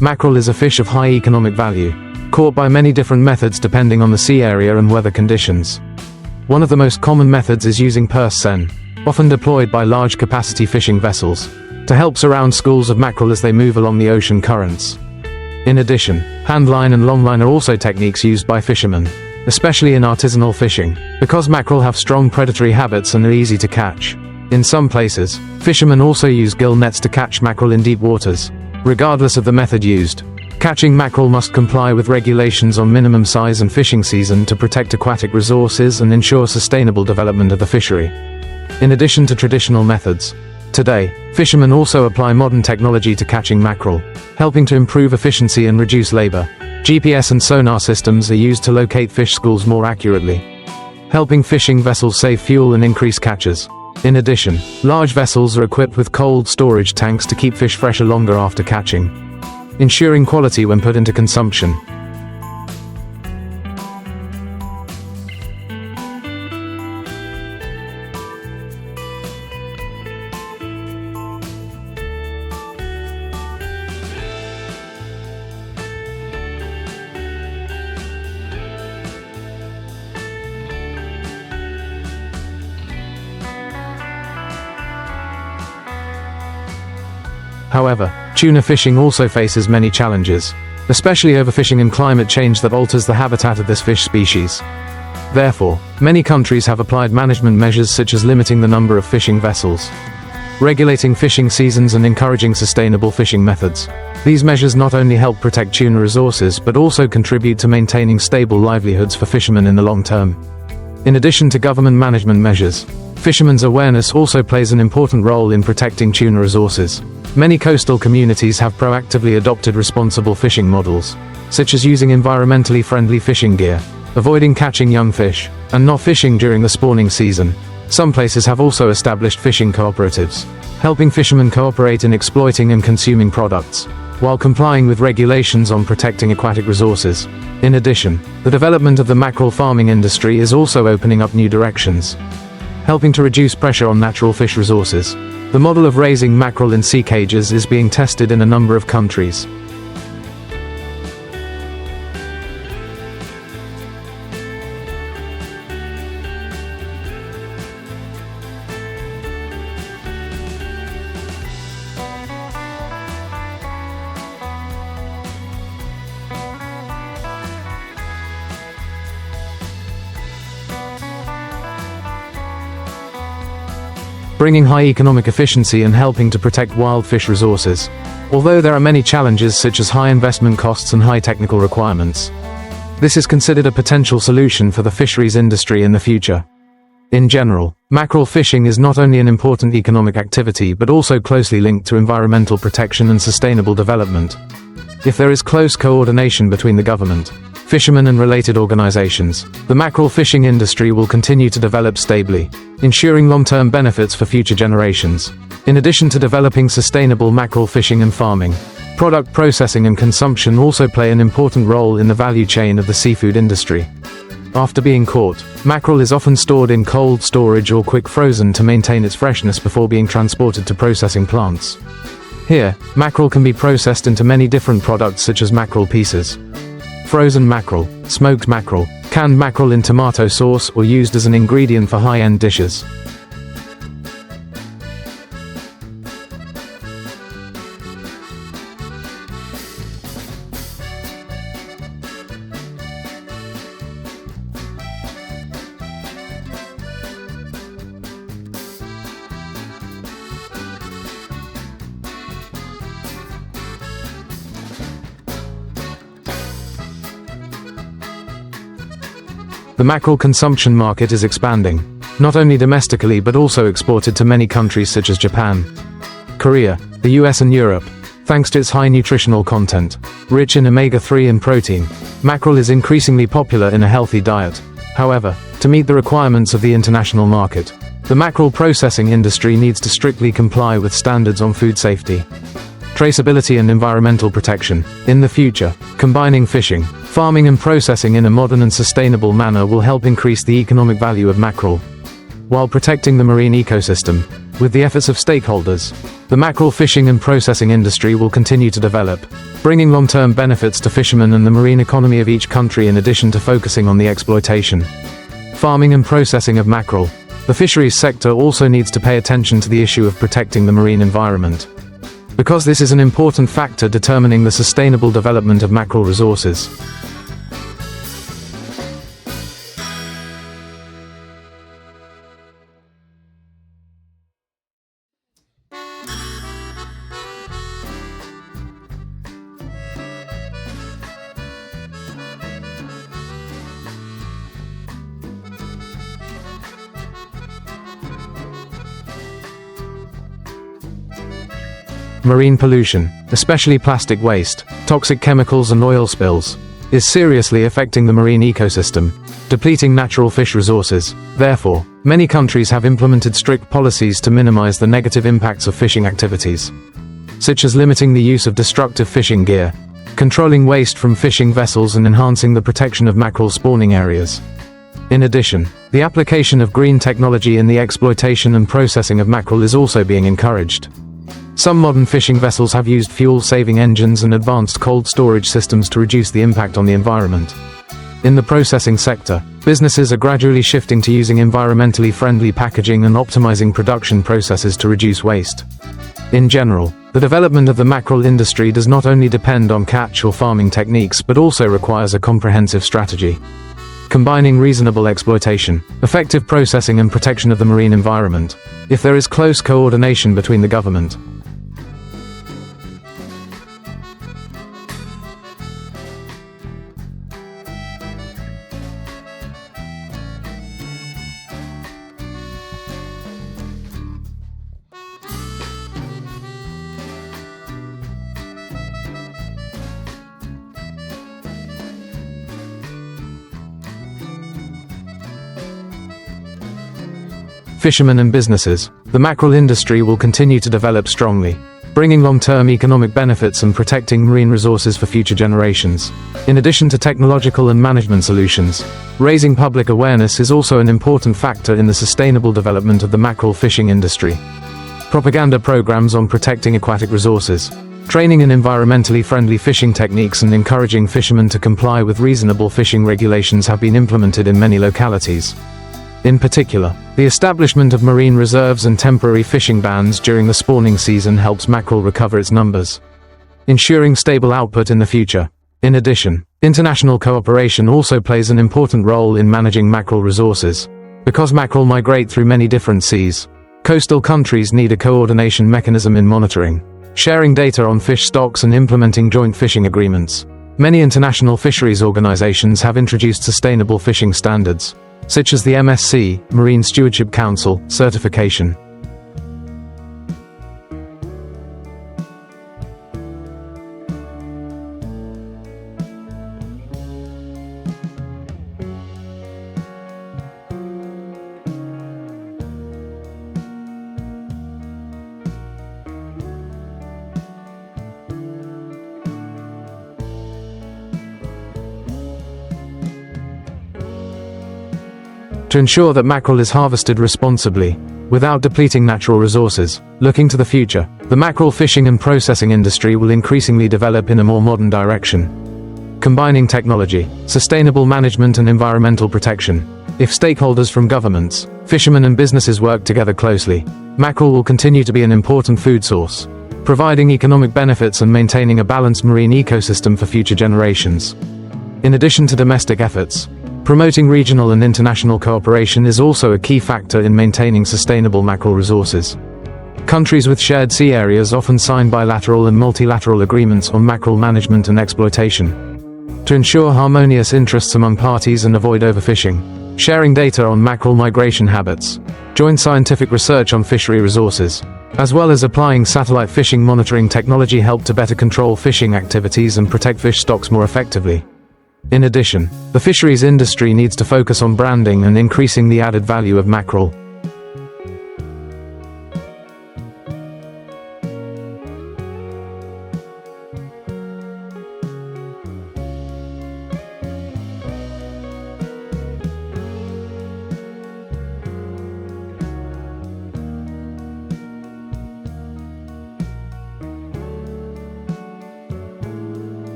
Mackerel is a fish of high economic value, caught by many different methods depending on the sea area and weather conditions. One of the most common methods is using purse seine, often deployed by large-capacity fishing vessels, to help surround schools of mackerel as they move along the ocean currents. In addition, handline and longline are also techniques used by fishermen, especially in artisanal fishing, because mackerel have strong predatory habits and are easy to catch. In some places, fishermen also use gill nets to catch mackerel in deep waters. Regardless of the method used, catching mackerel must comply with regulations on minimum size and fishing season to protect aquatic resources and ensure sustainable development of the fishery. In addition to traditional methods, today, fishermen also apply modern technology to catching mackerel, helping to improve efficiency and reduce labor. GPS and sonar systems are used to locate fish schools more accurately, helping fishing vessels save fuel and increase catches. In addition, large vessels are equipped with cold storage tanks to keep fish fresher longer after catching, ensuring quality when put into consumption. However, tuna fishing also faces many challenges, especially overfishing and climate change that alters the habitat of this fish species. Therefore, many countries have applied management measures such as limiting the number of fishing vessels, regulating fishing seasons and encouraging sustainable fishing methods. These measures not only help protect tuna resources but also contribute to maintaining stable livelihoods for fishermen in the long term. In addition to government management measures, fishermen's awareness also plays an important role in protecting tuna resources. Many coastal communities have proactively adopted responsible fishing models, such as using environmentally friendly fishing gear, avoiding catching young fish, and not fishing during the spawning season. Some places have also established fishing cooperatives, helping fishermen cooperate in exploiting and consuming products, while complying with regulations on protecting aquatic resources. In addition, the development of the mackerel farming industry is also opening up new directions, helping to reduce pressure on natural fish resources. The model of raising mackerel in sea cages is being tested in a number of countries. Bringing high economic efficiency and helping to protect wild fish resources. Although there are many challenges such as high investment costs and high technical requirements, this is considered a potential solution for the fisheries industry in the future. In general, mackerel fishing is not only an important economic activity but also closely linked to environmental protection and sustainable development. If there is close coordination between the government, fishermen and related organizations, the mackerel fishing industry will continue to develop stably, ensuring long-term benefits for future generations. In addition to developing sustainable mackerel fishing and farming, product processing and consumption also play an important role in the value chain of the seafood industry. After being caught, mackerel is often stored in cold storage or quick frozen to maintain its freshness before being transported to processing plants. Here, mackerel can be processed into many different products such as mackerel pieces, frozen mackerel, smoked mackerel, canned mackerel in tomato sauce, or used as an ingredient for high-end dishes. The mackerel consumption market is expanding, not only domestically but also exported to many countries such as Japan, Korea, the US and Europe. Thanks to its high nutritional content, rich in omega-3 and protein, mackerel is increasingly popular in a healthy diet. However, to meet the requirements of the international market, the mackerel processing industry needs to strictly comply with standards on food safety, traceability and environmental protection. In the future, combining fishing, farming and processing in a modern and sustainable manner will help increase the economic value of mackerel, while protecting the marine ecosystem. With the efforts of stakeholders, the mackerel fishing and processing industry will continue to develop, bringing long-term benefits to fishermen and the marine economy of each country in addition to focusing on the exploitation, farming and processing of mackerel. The fisheries sector also needs to pay attention to the issue of protecting the marine environment, because this is an important factor determining the sustainable development of mackerel resources. Marine pollution, especially plastic waste, toxic chemicals and oil spills, is seriously affecting the marine ecosystem, depleting natural fish resources. Therefore, many countries have implemented strict policies to minimize the negative impacts of fishing activities, such as limiting the use of destructive fishing gear, controlling waste from fishing vessels and enhancing the protection of mackerel spawning areas. In addition, the application of green technology in the exploitation and processing of mackerel is also being encouraged. Some modern fishing vessels have used fuel-saving engines and advanced cold storage systems to reduce the impact on the environment. In the processing sector, businesses are gradually shifting to using environmentally friendly packaging and optimizing production processes to reduce waste. In general, the development of the mackerel industry does not only depend on catch or farming techniques but also requires a comprehensive strategy, combining reasonable exploitation, effective processing and protection of the marine environment. If there is close coordination between the government, fishermen and businesses, the mackerel industry will continue to develop strongly, bringing long-term economic benefits and protecting marine resources for future generations. In addition to technological and management solutions, raising public awareness is also an important factor in the sustainable development of the mackerel fishing industry. Propaganda programs on protecting aquatic resources, training in environmentally friendly fishing techniques and encouraging fishermen to comply with reasonable fishing regulations have been implemented in many localities. In particular, the establishment of marine reserves and temporary fishing bans during the spawning season helps mackerel recover its numbers, ensuring stable output in the future. In addition, international cooperation also plays an important role in managing mackerel resources. Because mackerel migrate through many different seas, coastal countries need a coordination mechanism in monitoring, sharing data on fish stocks and implementing joint fishing agreements. Many international fisheries organizations have introduced sustainable fishing standards, such as the MSC, Marine Stewardship Council, certification. To ensure that mackerel is harvested responsibly, without depleting natural resources. Looking to the future, the mackerel fishing and processing industry will increasingly develop in a more modern direction, combining technology, sustainable management and environmental protection. If stakeholders from governments, fishermen and businesses work together closely, mackerel will continue to be an important food source, providing economic benefits and maintaining a balanced marine ecosystem for future generations. In addition to domestic efforts, promoting regional and international cooperation is also a key factor in maintaining sustainable mackerel resources. Countries with shared sea areas often sign bilateral and multilateral agreements on mackerel management and exploitation, to ensure harmonious interests among parties and avoid overfishing. Sharing data on mackerel migration habits, joint scientific research on fishery resources, as well as applying satellite fishing monitoring technology help to better control fishing activities and protect fish stocks more effectively. In addition, the fisheries industry needs to focus on branding and increasing the added value of mackerel.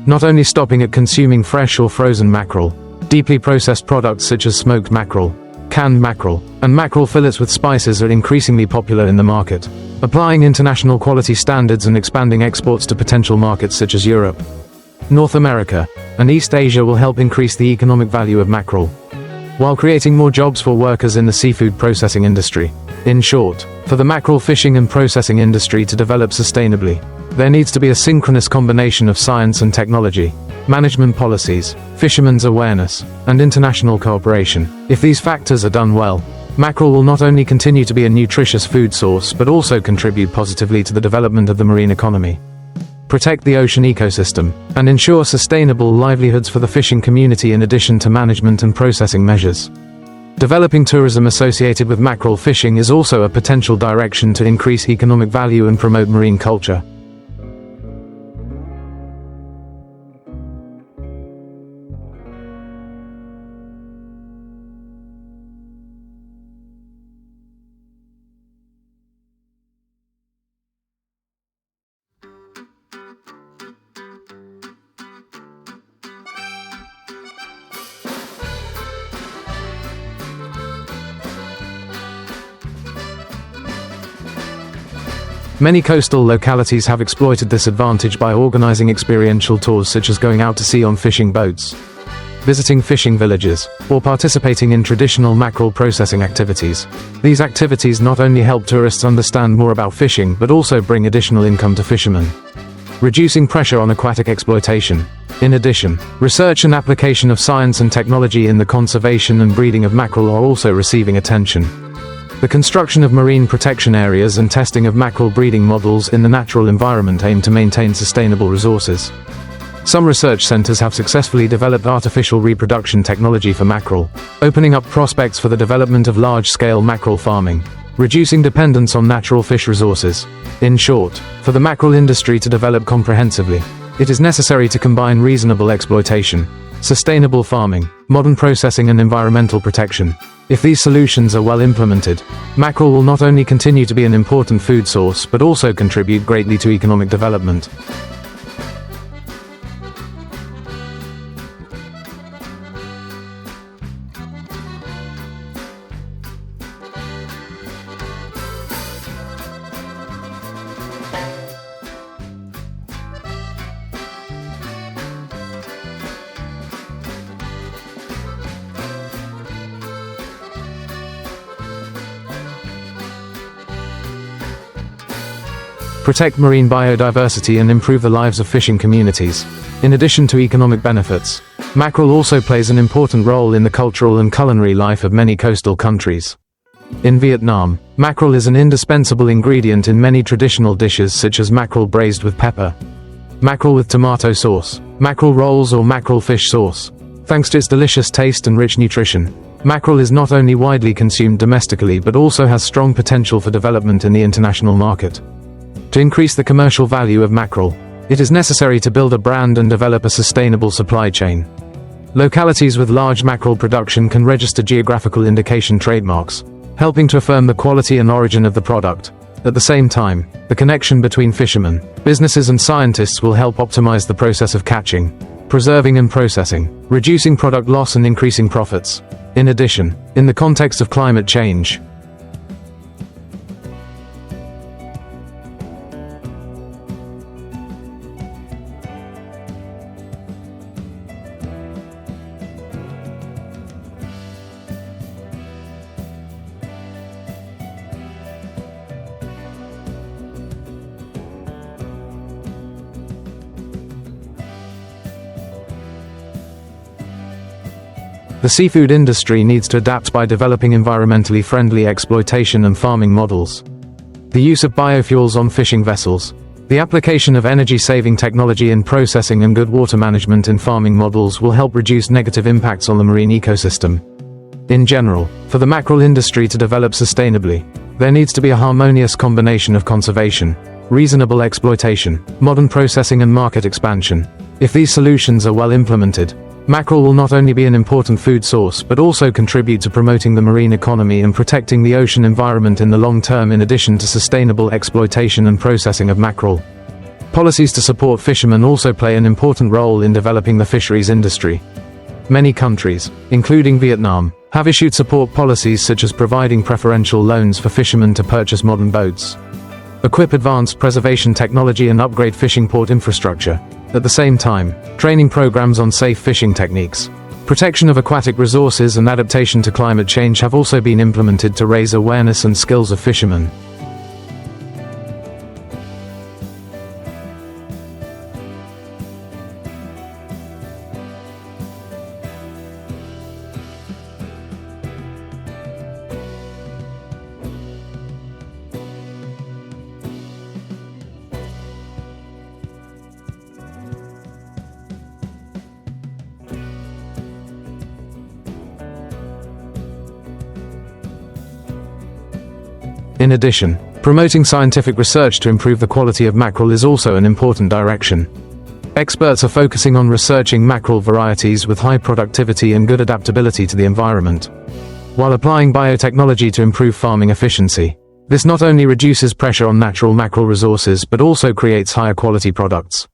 not only stopping at consuming fresh or frozen mackerel. Deeply processed products such as smoked mackerel, canned mackerel, and mackerel fillets with spices are increasingly popular in the market. Applying international quality standards and expanding exports to potential markets such as Europe, North America, and East Asia will help increase the economic value of mackerel, while creating more jobs for workers in the seafood processing industry. In short, for the mackerel fishing and processing industry to develop sustainably, there needs to be a synchronous combination of science and technology, management policies, fishermen's awareness, and international cooperation. If these factors are done well, mackerel will not only continue to be a nutritious food source but also contribute positively to the development of the marine economy, protect the ocean ecosystem, and ensure sustainable livelihoods for the fishing community in addition to management and processing measures. Developing tourism associated with mackerel fishing is also a potential direction to increase economic value and promote marine culture. Many coastal localities have exploited this advantage by organizing experiential tours such as going out to sea on fishing boats, visiting fishing villages, or participating in traditional mackerel processing activities. These activities not only help tourists understand more about fishing but also bring additional income to fishermen, reducing pressure on aquatic exploitation. In addition, research and application of science and technology in the conservation and breeding of mackerel are also receiving attention. The construction of marine protection areas and testing of mackerel breeding models in the natural environment aim to maintain sustainable resources. Some research centers have successfully developed artificial reproduction technology for mackerel, opening up prospects for the development of large-scale mackerel farming, reducing dependence on natural fish resources. In short, for the mackerel industry to develop comprehensively, it is necessary to combine reasonable exploitation, sustainable farming, modern processing and environmental protection. If these solutions are well implemented, mackerel will not only continue to be an important food source but also contribute greatly to economic development. Protect marine biodiversity and improve the lives of fishing communities. In addition to economic benefits, mackerel also plays an important role in the cultural and culinary life of many coastal countries. In Vietnam, mackerel is an indispensable ingredient in many traditional dishes such as mackerel braised with pepper, mackerel with tomato sauce, mackerel rolls or mackerel fish sauce. Thanks to its delicious taste and rich nutrition, mackerel is not only widely consumed domestically but also has strong potential for development in the international market. To increase the commercial value of mackerel, it is necessary to build a brand and develop a sustainable supply chain. Localities with large mackerel production can register geographical indication trademarks, helping to affirm the quality and origin of the product. At the same time, the connection between fishermen, businesses and scientists will help optimize the process of catching, preserving and processing, reducing product loss and increasing profits. In addition, in the context of climate change, the seafood industry needs to adapt by developing environmentally friendly exploitation and farming models. The use of biofuels on fishing vessels, the application of energy-saving technology in processing and good water management in farming models will help reduce negative impacts on the marine ecosystem. In general, for the mackerel industry to develop sustainably, there needs to be a harmonious combination of conservation, reasonable exploitation, modern processing and market expansion. If these solutions are well implemented, mackerel will not only be an important food source but also contribute to promoting the marine economy and protecting the ocean environment in the long term in addition to sustainable exploitation and processing of mackerel. Policies to support fishermen also play an important role in developing the fisheries industry. Many countries, including Vietnam, have issued support policies such as providing preferential loans for fishermen to purchase modern boats, equip advanced preservation technology and upgrade fishing port infrastructure. At the same time, training programs on safe fishing techniques, protection of aquatic resources and adaptation to climate change have also been implemented to raise awareness and skills of fishermen. In addition, promoting scientific research to improve the quality of mackerel is also an important direction. Experts are focusing on researching mackerel varieties with high productivity and good adaptability to the environment, while applying biotechnology to improve farming efficiency. This not only reduces pressure on natural mackerel resources but also creates higher quality products,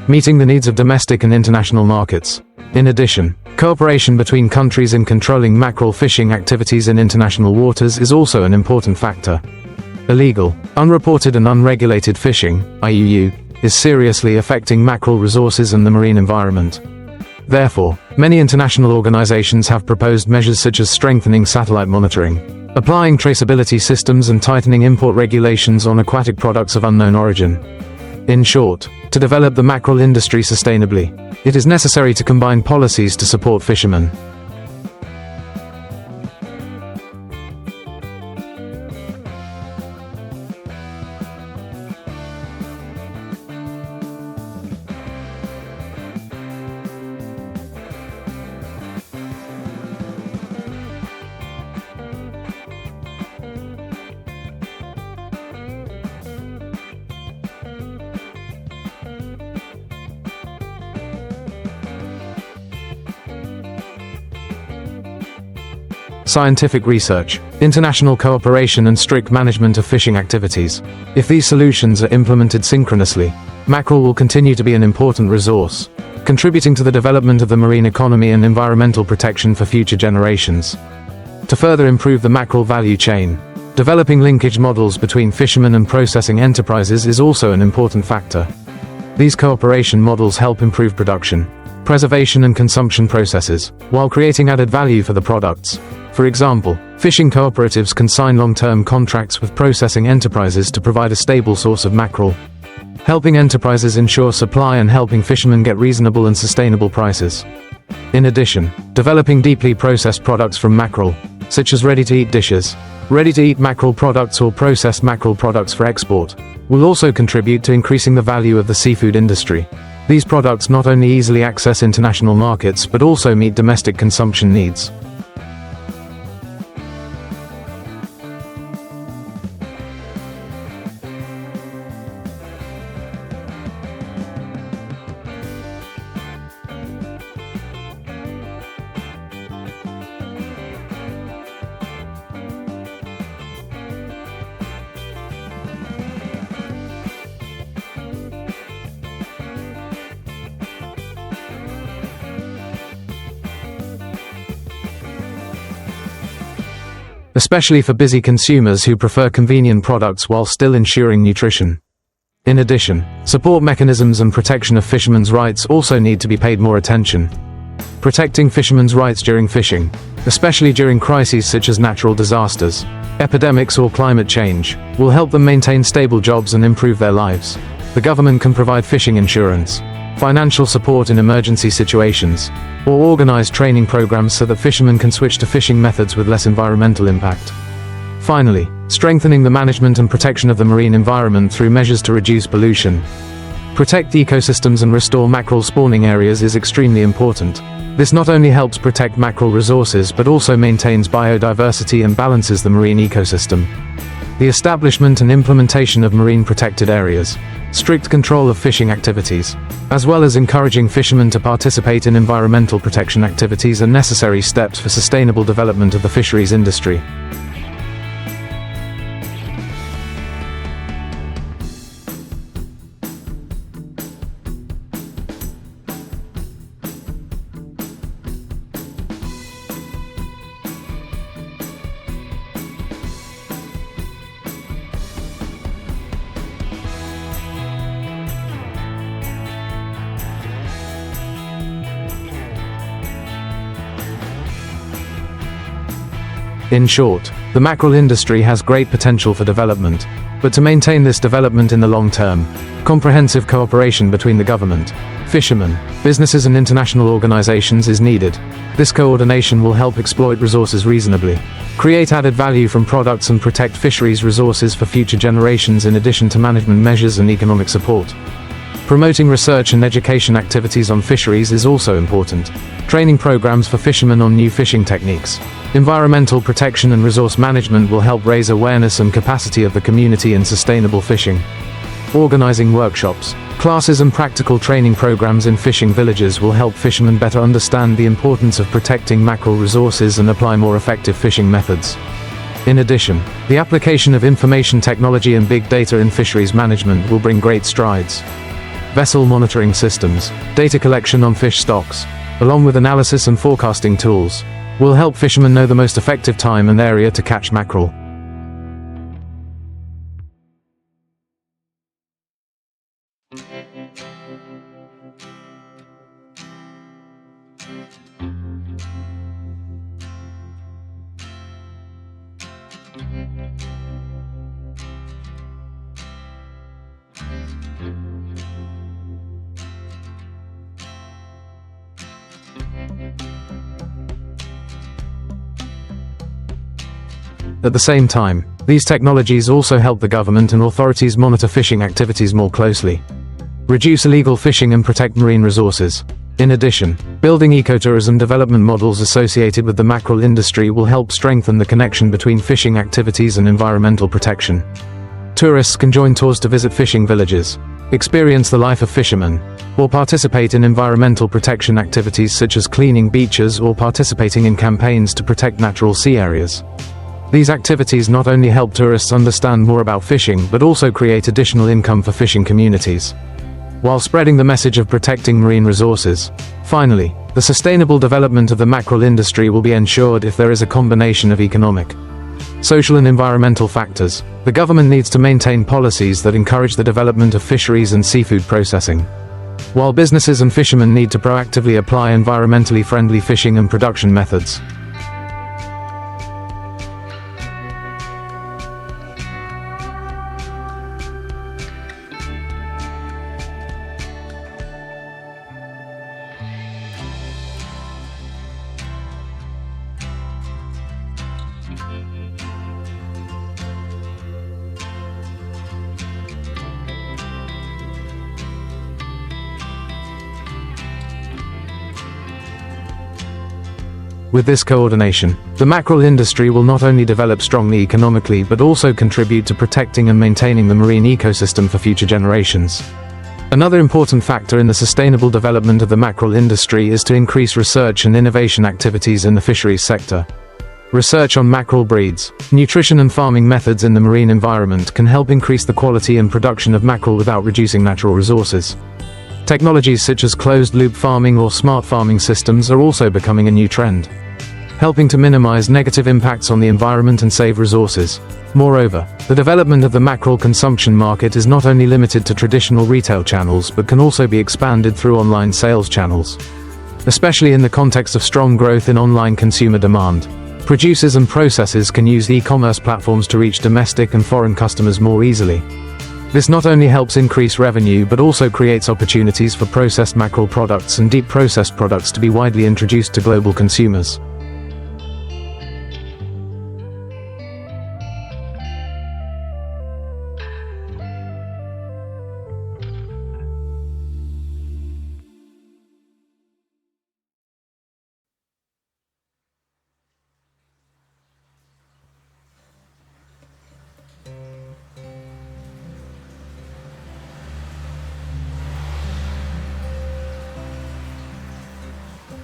meeting the needs of domestic and international markets. In addition, cooperation between countries in controlling mackerel fishing activities in international waters is also an important factor. Illegal, unreported and unregulated fishing, IUU, is seriously affecting mackerel resources and the marine environment. Therefore, many international organizations have proposed measures such as strengthening satellite monitoring, applying traceability systems and tightening import regulations on aquatic products of unknown origin. In short, to develop the mackerel industry sustainably, it is necessary to combine policies to support fishermen. Scientific research, international cooperation and strict management of fishing activities. If these solutions are implemented synchronously, mackerel will continue to be an important resource, contributing to the development of the marine economy and environmental protection for future generations. To further improve the mackerel value chain, developing linkage models between fishermen and processing enterprises is also an important factor. These cooperation models help improve production, preservation and consumption processes, while creating added value for the products. For example, fishing cooperatives can sign long-term contracts with processing enterprises to provide a stable source of mackerel, helping enterprises ensure supply and helping fishermen get reasonable and sustainable prices. In addition, developing deeply processed products from mackerel, such as ready-to-eat dishes, ready-to-eat mackerel products or processed mackerel products for export, will also contribute to increasing the value of the seafood industry. These products not only easily access international markets but also meet domestic consumption needs. Especially for busy consumers who prefer convenient products while still ensuring nutrition. In addition, support mechanisms and protection of fishermen's rights also need to be paid more attention. Protecting fishermen's rights during fishing, especially during crises such as natural disasters, epidemics or climate change, will help them maintain stable jobs and improve their lives. The government can provide fishing insurance, financial support in emergency situations, or organize training programs so that fishermen can switch to fishing methods with less environmental impact. Finally, strengthening the management and protection of the marine environment through measures to reduce pollution, protect ecosystems and restore mackerel spawning areas is extremely important. This not only helps protect mackerel resources but also maintains biodiversity and balances the marine ecosystem. The establishment and implementation of marine protected areas, strict control of fishing activities, as well as encouraging fishermen to participate in environmental protection activities are necessary steps for sustainable development of the fisheries industry. In short, the mackerel industry has great potential for development, but to maintain this development in the long term, comprehensive cooperation between the government, fishermen, businesses and international organizations is needed. This coordination will help exploit resources reasonably, create added value from products and protect fisheries resources for future generations in addition to management measures and economic support. Promoting research and education activities on fisheries is also important. Training programs for fishermen on new fishing techniques, environmental protection and resource management will help raise awareness and capacity of the community in sustainable fishing. Organizing workshops, classes and practical training programs in fishing villages will help fishermen better understand the importance of protecting mackerel resources and apply more effective fishing methods. In addition, the application of information technology and big data in fisheries management will bring great strides. Vessel monitoring systems, data collection on fish stocks, along with analysis and forecasting tools, will help fishermen know the most effective time and area to catch mackerel. At the same time, these technologies also help the government and authorities monitor fishing activities more closely, reduce illegal fishing and protect marine resources. In addition, building ecotourism development models associated with the mackerel industry will help strengthen the connection between fishing activities and environmental protection. Tourists can join tours to visit fishing villages, experience the life of fishermen, or participate in environmental protection activities such as cleaning beaches or participating in campaigns to protect natural sea areas. These activities not only help tourists understand more about fishing but also create additional income for fishing communities, while spreading the message of protecting marine resources. Finally, the sustainable development of the mackerel industry will be ensured if there is a combination of economic, social and environmental factors. The government needs to maintain policies that encourage the development of fisheries and seafood processing, while businesses and fishermen need to proactively apply environmentally friendly fishing and production methods. With this coordination, the mackerel industry will not only develop strongly economically but also contribute to protecting and maintaining the marine ecosystem for future generations. Another important factor in the sustainable development of the mackerel industry is to increase research and innovation activities in the fisheries sector. Research on mackerel breeds, nutrition and farming methods in the marine environment can help increase the quality and production of mackerel without reducing natural resources. Technologies such as closed-loop farming or smart farming systems are also becoming a new trend, helping to minimize negative impacts on the environment and save resources. Moreover, the development of the mackerel consumption market is not only limited to traditional retail channels but can also be expanded through online sales channels. Especially in the context of strong growth in online consumer demand, producers and processors can use e-commerce platforms to reach domestic and foreign customers more easily. This not only helps increase revenue but also creates opportunities for processed mackerel products and deep processed products to be widely introduced to global consumers.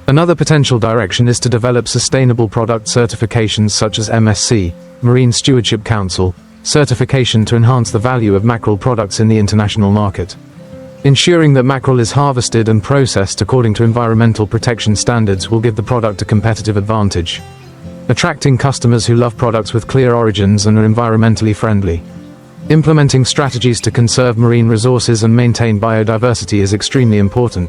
Another potential direction is to develop sustainable product certifications such as MSC, Marine Stewardship Council, certification to enhance the value of mackerel products in the international market. Ensuring that mackerel is harvested and processed according to environmental protection standards will give the product a competitive advantage, attracting customers who love products with clear origins and are environmentally friendly. Implementing strategies to conserve marine resources and maintain biodiversity is extremely important.